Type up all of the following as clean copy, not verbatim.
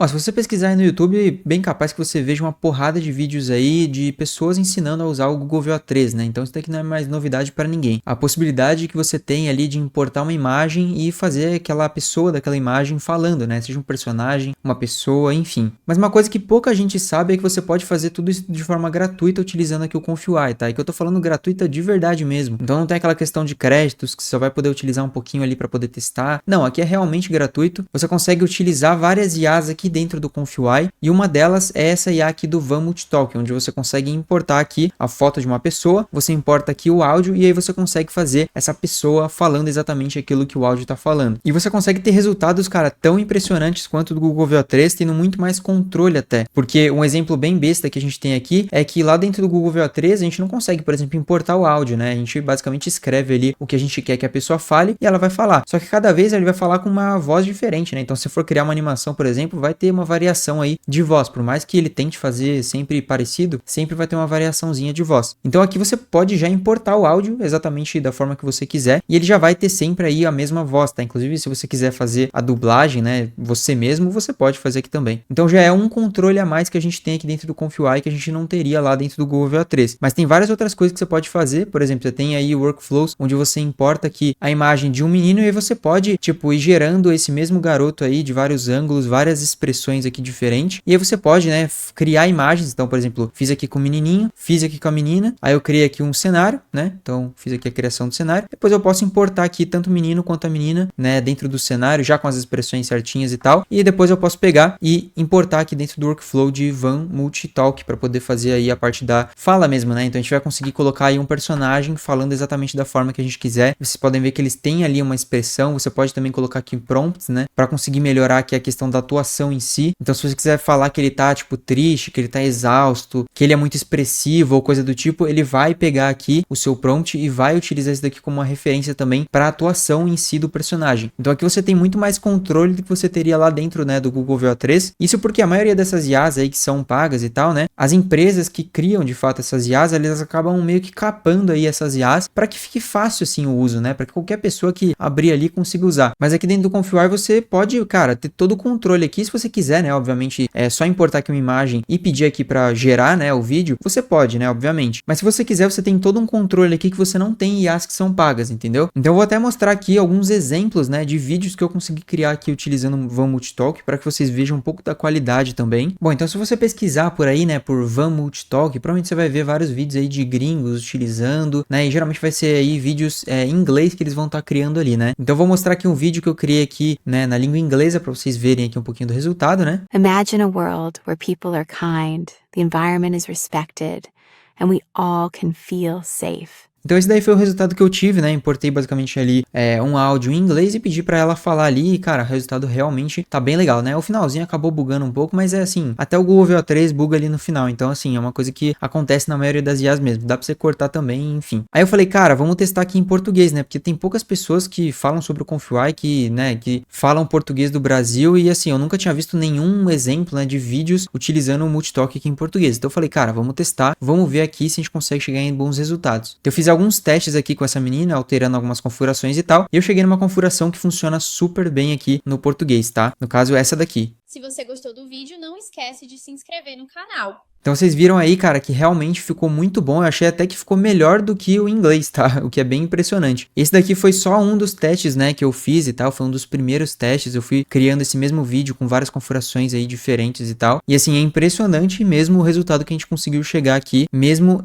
Ó, se você pesquisar aí no YouTube, bem capaz que você veja uma porrada de vídeos aí de pessoas ensinando a usar o Google VO3, né? Então isso daqui não é mais novidade para ninguém. A possibilidade que você tem ali de importar uma imagem e fazer aquela pessoa daquela imagem falando, né? Seja um personagem, uma pessoa, enfim. Mas uma coisa que pouca gente sabe é que você pode fazer tudo isso de forma gratuita utilizando aqui o ConfUI, tá? E que eu tô falando gratuita de verdade mesmo. Então não tem aquela questão de créditos que você só vai poder utilizar um pouquinho ali para poder testar. Não, aqui é realmente gratuito. Você consegue utilizar várias IAs aqui dentro do ConfUI, e uma delas é essa IA aqui do Van Multitalk, onde você consegue importar aqui a foto de uma pessoa, você importa aqui o áudio e aí você consegue fazer essa pessoa falando exatamente aquilo que o áudio está falando. E você consegue ter resultados, cara, tão impressionantes quanto do Google VO3, tendo muito mais controle até. Porque um exemplo bem besta que a gente tem aqui é que lá dentro do Google VO3 a gente não consegue, por exemplo, importar o áudio, né? A gente basicamente escreve ali o que a gente quer que a pessoa fale e ela vai falar. Só que cada vez ele vai falar com uma voz diferente, né? Então se for criar uma animação, por exemplo, vai ter uma variação aí de voz, por mais que ele tente fazer sempre parecido, sempre vai ter uma variaçãozinha de voz. Então aqui você pode já importar o áudio exatamente da forma que você quiser e ele já vai ter sempre aí a mesma voz, tá? Inclusive se você quiser fazer a dublagem, né, você mesmo, você pode fazer aqui também. Então já é um controle a mais que a gente tem aqui dentro do ConfUI que a gente não teria lá dentro do Google VO3. Mas tem várias outras coisas que você pode fazer, por exemplo, você tem aí o Workflows, onde você importa aqui a imagem de um menino e aí você pode, tipo, ir gerando esse mesmo garoto aí de vários ângulos, várias expressões aqui diferentes. E aí você pode, né, criar imagens. Então, por exemplo, fiz aqui com o menininho, fiz aqui com a menina, aí eu criei aqui um cenário, né? Então, fiz aqui a criação do cenário. Depois eu posso importar aqui tanto o menino quanto a menina, né, dentro do cenário, já com as expressões certinhas e tal. E depois eu posso pegar e importar aqui dentro do workflow de Van Multitalk para poder fazer aí a parte da fala mesmo, né? Então, a gente vai conseguir colocar aí um personagem falando exatamente da forma que a gente quiser. Vocês podem ver que eles têm ali uma expressão. Você pode também colocar aqui prompts, né, para conseguir melhorar aqui a questão da atuação em si. Então, se você quiser falar que ele tá, tipo, triste, que ele tá exausto, que ele é muito expressivo ou coisa do tipo, ele vai pegar aqui o seu prompt e vai utilizar isso daqui como uma referência também para a atuação em si do personagem. Então, aqui você tem muito mais controle do que você teria lá dentro, né, do Google VO3. Isso porque a maioria dessas IAs aí que são pagas e tal, né, as empresas que criam de fato essas IAs, elas acabam meio que capando aí essas IAs para que fique fácil assim o uso, né, para que qualquer pessoa que abrir ali consiga usar. Mas aqui dentro do ConfUI você pode, cara, ter todo o controle aqui se você quiser, né, obviamente é só importar aqui uma imagem e pedir aqui para gerar, né, o vídeo, você pode, né, obviamente. Mas se você quiser, você tem todo um controle aqui que você não tem IAs que são pagas, entendeu? Então eu vou até mostrar aqui alguns exemplos, né, de vídeos que eu consegui criar aqui utilizando o Van Multitalk para que vocês vejam um pouco da qualidade também. Bom, então se você pesquisar por aí, né, por Van Multitalk, provavelmente você vai ver vários vídeos aí de gringos utilizando, né, e geralmente vai ser aí vídeos em inglês que eles vão estar criando ali, né? Então eu vou mostrar aqui um vídeo que eu criei aqui, né, na língua inglesa para vocês verem aqui um pouquinho do resultado, né? Imagine a world where people are kind, the environment is respected, and we all can feel safe. Então esse daí foi o resultado que eu tive, né? Importei basicamente ali um áudio em inglês e pedi pra ela falar ali e, cara, o resultado realmente tá bem legal, né? O finalzinho acabou bugando um pouco, mas é assim, até o Google VO3 buga ali no final, então assim, é uma coisa que acontece na maioria das IAs mesmo, dá pra você cortar também, enfim. Aí eu falei, cara, vamos testar aqui em português, né? Porque tem poucas pessoas que falam sobre o ConfUI, que, né, que falam português do Brasil e assim, eu nunca tinha visto nenhum exemplo, né, de vídeos utilizando o Multitalk aqui em português. Então eu falei, cara, vamos testar, vamos ver aqui se a gente consegue chegar em bons resultados. Então, eu fiz alguns testes aqui com essa menina, alterando algumas configurações e tal, e eu cheguei numa configuração que funciona super bem aqui no português, tá? No caso, essa daqui. Se você gostou do vídeo, não esquece de se inscrever no canal. Então vocês viram aí, cara, que realmente ficou muito bom. Eu achei até que ficou melhor do que o inglês, tá? O que é bem impressionante. Esse daqui foi só um dos testes, né, que eu fiz e tal. Foi um dos primeiros testes. Eu fui criando esse mesmo vídeo com várias configurações aí diferentes e tal. E assim, é impressionante mesmo o resultado que a gente conseguiu chegar aqui, mesmo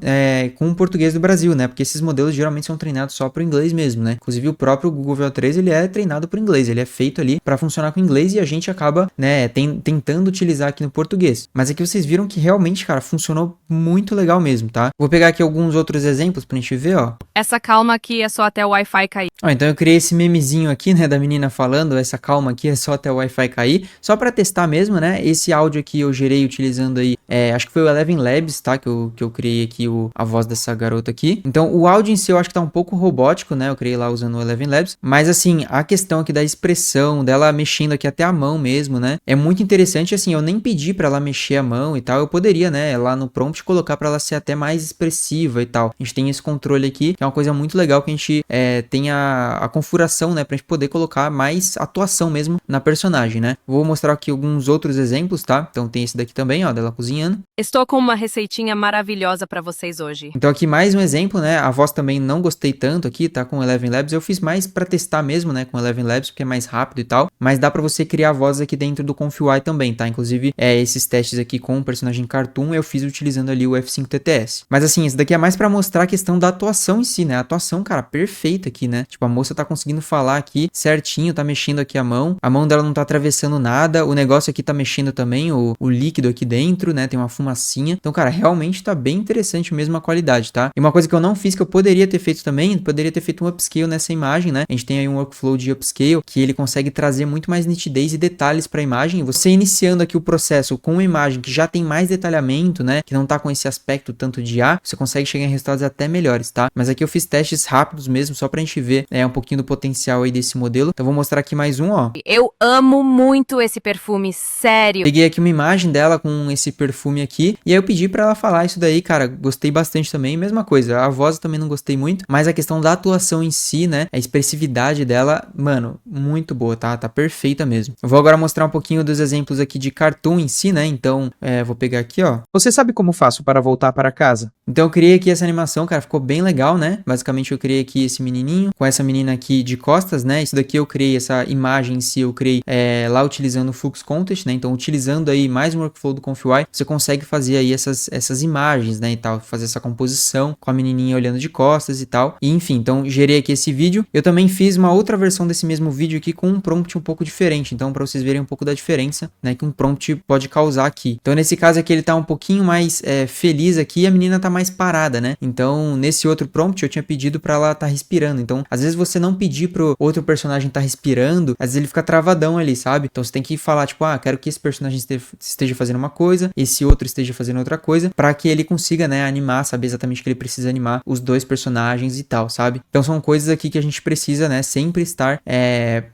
com o português do Brasil, né? Porque esses modelos geralmente são treinados só para o inglês mesmo, né? Inclusive o próprio Google VO3, ele é treinado para o inglês. Ele é feito ali para funcionar com o inglês e a gente acaba, né, tentando utilizar aqui no português. Mas aqui vocês viram que realmente, cara, funcionou muito legal mesmo, tá? Vou pegar aqui alguns outros exemplos pra gente ver, ó. Essa calma aqui é só até o Wi-Fi cair. Ó, então eu criei esse memezinho aqui, né, da menina falando, essa calma aqui é só até o Wi-Fi cair, só pra testar mesmo, né? Esse áudio aqui eu gerei utilizando aí, acho que foi o Eleven Labs, tá? Que eu criei aqui a voz dessa garota aqui. Então o áudio em si eu acho que tá um pouco robótico, né? Eu criei lá usando o Eleven Labs, mas assim, a questão aqui da expressão, dela mexendo aqui até a mão mesmo, né? É muito interessante, assim, eu nem pedi para ela mexer a mão e tal, eu poderia, né, lá no prompt colocar para ela ser até mais expressiva e tal. A gente tem esse controle aqui, que é uma coisa muito legal que a gente tem a configuração, né, pra gente poder colocar mais atuação mesmo na personagem, né. Vou mostrar aqui alguns outros exemplos, tá? Então tem esse daqui também, ó, dela cozinhando. Estou com uma receitinha maravilhosa pra vocês hoje. Então aqui mais um exemplo, né? A voz também não gostei tanto aqui, tá? Com o Eleven Labs. Eu fiz mais pra testar mesmo, né? Com o Eleven Labs, porque é mais rápido e tal. Mas dá pra você criar voz aqui dentro do ConfUI também, tá? Inclusive, esses testes aqui com o personagem Cartoon eu fiz utilizando ali o F5 TTS. Mas assim, esse daqui é mais pra mostrar a questão da atuação em si, né? A atuação, cara, perfeita aqui, né? Tipo, a moça tá conseguindo falar aqui certinho, tá mexendo aqui a mão dela não tá atravessando nada, o negócio aqui tá mexendo também, o líquido aqui dentro, né? Tem uma fumacinha. Então, cara, realmente tá bem interessante mesmo a qualidade, tá? E uma coisa que eu não fiz, que eu poderia ter feito também, poderia ter feito um upscale nessa imagem, né? A gente tem aí um workflow de upscale, que ele consegue trazer muito mais nitidez e detalhes pra imagem. Você iniciando aqui o processo com uma imagem que já tem mais detalhamento, né? Que não tá com esse aspecto tanto de IA, você consegue chegar em resultados até melhores, tá? Mas aqui eu fiz testes rápidos mesmo, só pra gente ver um pouquinho do potencial aí desse modelo. Então, vou mostrar aqui mais um, ó. Eu amo muito esse perfume, sério. Peguei aqui uma imagem dela com esse perfume aqui, e aí eu pedi pra ela falar isso daí, cara, gostei bastante também, mesma coisa, a voz eu também não gostei muito, mas a questão da atuação em si, né, a expressividade dela, mano, muito boa, tá? Tá perfeita mesmo. Eu vou agora mostrar um pouquinho dos exemplos aqui de Cartoon em si, né, então, vou pegar aqui, ó. Você sabe como faço para voltar para casa? Então eu criei aqui essa animação, cara, ficou bem legal, né? Basicamente eu criei aqui esse menininho, com essa menina aqui de costas, né? Isso daqui eu criei, essa imagem em si, eu criei lá utilizando o Flux Contest, né? Então utilizando aí mais um workflow do ConfUI, você consegue fazer aí essas imagens, né? E tal, fazer essa composição com a menininha olhando de costas e tal. E enfim, então gerei aqui esse vídeo. Eu também fiz uma outra versão desse mesmo vídeo aqui com um prompt um pouco diferente. Então pra vocês verem um pouco da diferença, né? Que um prompt pode causar aqui. Então nesse caso aqui ele tá um pouquinho mais feliz aqui e a menina tá mais parada, né? Então nesse outro prompt eu tinha pedido pra ela tá respirando. Então às vezes você não pedir pro outro personagem tá respirando, às vezes ele fica travadão ali, sabe? Então você tem que falar tipo, quero que esse personagem esteja fazendo uma coisa, esse outro esteja fazendo outra coisa, pra que ele consiga, né, animar, saber exatamente o que ele precisa animar os dois personagens e tal, sabe? Então são coisas aqui que a gente precisa, né, sempre estar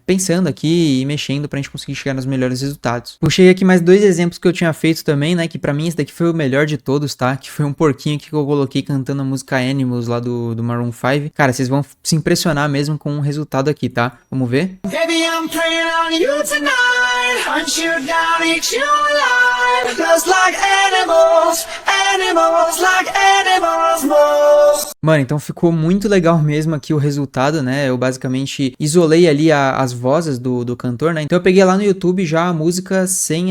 pensando aqui e mexendo pra gente conseguir chegar nos melhores resultados. Puxei aqui mais dois exemplos que eu tinha feito também, né, que pra mim esse daqui foi o melhor de todos, tá? Que foi um porquinho aqui que eu coloquei cantando a música Animals lá do Maroon 5. Cara, vocês vão se impressionar mesmo com o resultado aqui, tá? Vamos ver? Baby, I'm praying on you tonight. Hunt you down, eat you alive. Just like animals, animals like animals most. Mano, então ficou muito legal mesmo aqui o resultado, né? Eu basicamente isolei ali as vozes do cantor, né? Então eu peguei lá no YouTube já a música sem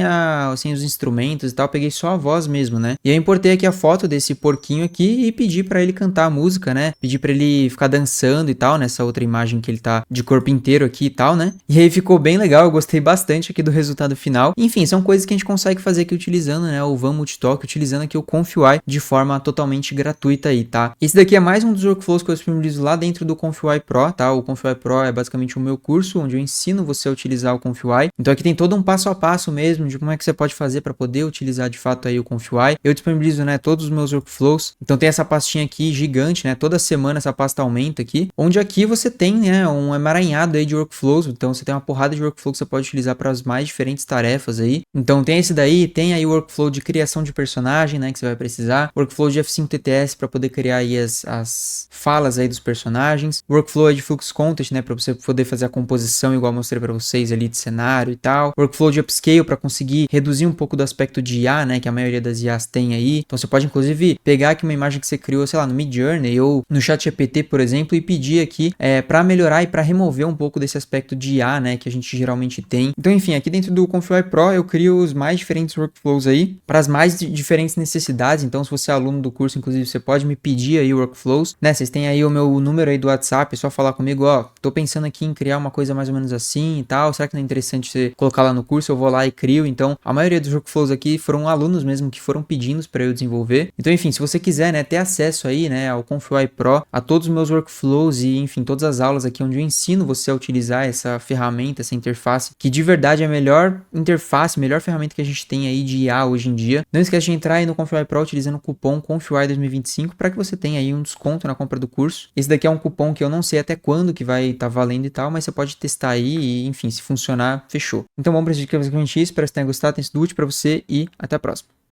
os instrumentos e tal, peguei só a voz mesmo, né? E eu importei aqui a foto desse porquinho aqui e pedi pra ele cantar a música, né? Pedi pra ele ficar dançando e tal, nessa outra imagem que ele tá de corpo inteiro aqui e tal, né? E aí ficou bem legal, eu gostei bastante aqui do resultado final. Enfim, são coisas que a gente consegue fazer aqui utilizando, né? O Van Multitalk, utilizando aqui o ConfUI de forma totalmente gratuita aí, tá? Esse daqui é mais um dos workflows que eu disponibilizo lá dentro do ConfUI Pro, tá? O ConfUI Pro é basicamente o meu curso, onde eu ensino você a utilizar o ConfUI. Então aqui tem todo um passo a passo mesmo de como é que você pode fazer para poder utilizar de fato aí o ConfUI. Eu disponibilizo, né, todos os meus workflows. Então tem essa pastinha aqui gigante, né? Toda semana essa pasta aumenta aqui, onde aqui você tem, né, um emaranhado aí de workflows. Então você tem uma porrada de workflows que você pode utilizar para as mais diferentes tarefas aí. Então tem esse daí, tem aí o workflow de criação de personagem, né, que você vai precisar. Workflow de F5 TTS para poder criar aí as falas aí dos personagens. Workflow aí de Flux Contest, né, para você poder fazer a composição igual eu mostrei para vocês ali de cenário e tal. Workflow de Upscale para conseguir reduzir um pouco do aspecto de IA, né, que a maioria das IAs tem aí. Então você pode inclusive pegar aqui uma imagem que você criou, sei lá, no Midjourney ou no ChatGPT, por exemplo, e pedir aqui para melhorar e para remover um pouco desse aspecto de IA, né, que a gente geralmente tem. Então, enfim, aqui dentro do ConfUI Pro eu crio os mais diferentes workflows aí para as mais diferentes necessidades. Então, se você é aluno do curso, inclusive, você pode me pedir aí workflows, né? Vocês têm aí o meu número aí do WhatsApp, é só falar comigo, ó, tô pensando aqui em criar uma coisa mais ou menos assim e tal. Será que não é interessante você colocar lá no curso? Eu vou lá e crio. Então, a maioria dos workflows aqui foram alunos mesmo que foram pedindo para eu desenvolver. Então, enfim, se você quiser, né, ter acesso aí, né, ao ConfUI Pro, a todos os meus workflows e, enfim, todas as aulas aqui onde eu ensino você a utilizar essa ferramenta, essa interface, que de verdade é a melhor interface, melhor ferramenta que a gente tem aí aí de IA hoje em dia. Não esquece de entrar aí no Confy Pro utilizando o cupom CONFY2025 para que você tenha aí um desconto na compra do curso. Esse daqui é um cupom que eu não sei até quando que vai estar valendo e tal, mas você pode testar aí e, enfim, se funcionar, fechou. Então, bom, para esse vídeo é basicamente isso. Espero que você tenha gostado, tenha sido útil para você e até a próxima.